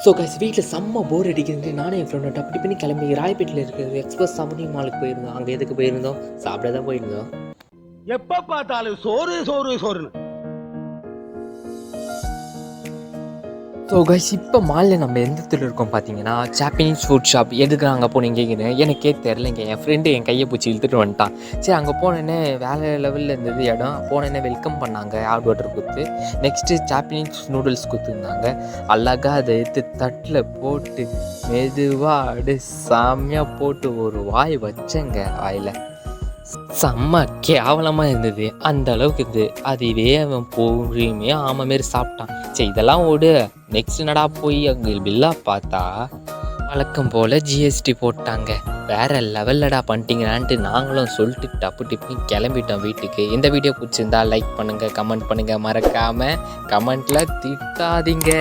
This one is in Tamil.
ஸோ கைஸ் வீட்டில் செம்ம போர் அடிக்கிறது. நானும் என் ஃப்ரெண்டோட அப்படி பண்ணி கிளம்பி ராயப்பேட்டில் இருக்கிறது எக்ஸ்பிரஸ் சமணி மாலுக்கு போயிருந்தோம். அங்கே எதுக்கு போயிருந்தோம்? சாப்பிட தான் போயிருந்தோம். எப்ப பார்த்தாலும் சோறு சோறு சோறுன்னு. ஸோ கைஸ் இப்போ மாலில் நம்ம எந்த இடத்துல இருக்கோம் பார்த்தீங்கன்னா ஜாப்பனீஸ் ஃபுட் ஷாப். எதுக்கு அங்கே போனீங்கன்னு எனக்கே தெரிலங்க. என் ஃப்ரெண்டு என் கையை பிடிச்சி இழுத்துட்டு வந்துட்டான். சரி அங்கே போனோன்னே வேலை லெவலில் இருந்தது இடம். போனோன்னே வெல்கம் பண்ணாங்க, ஹாட் வாட்டர் கொடுத்து. நெக்ஸ்ட்டு ஜாப்பனீஸ் நூடுல்ஸ் கொடுத்துருந்தாங்க. அழகாக அதை எடுத்து தட்டில் போட்டு மெதுவாக அப்படியே செம்மையாக போட்டு ஒரு வாய் வச்சேங்க. வாயில் செம்ம கேவலமாக இருந்தது. அந்த அளவுக்கு இருந்தது. அதுவே அவன் பொறுமையாக ஆமை மாரி சாப்பிட்டான். சரி இதெல்லாம் ஓடு. நெக்ஸ்ட் என்னடா போய் அங்கே பில்லாக பார்த்தா வழக்கம் போல் ஜிஎஸ்டி போட்டாங்க. வேறு லெவல்லடா பண்ணிட்டீங்களான்ட்டு நாங்களும் சொல்லிட்டு டப்பு டிப்புன்னு கிளம்பிட்டோம் வீட்டுக்கு. இந்த வீடியோ பிடிச்சிருந்தா லைக் பண்ணுங்கள், கமெண்ட் பண்ணுங்கள், மறக்காமல் கமெண்ட்டில் திட்டாதீங்க.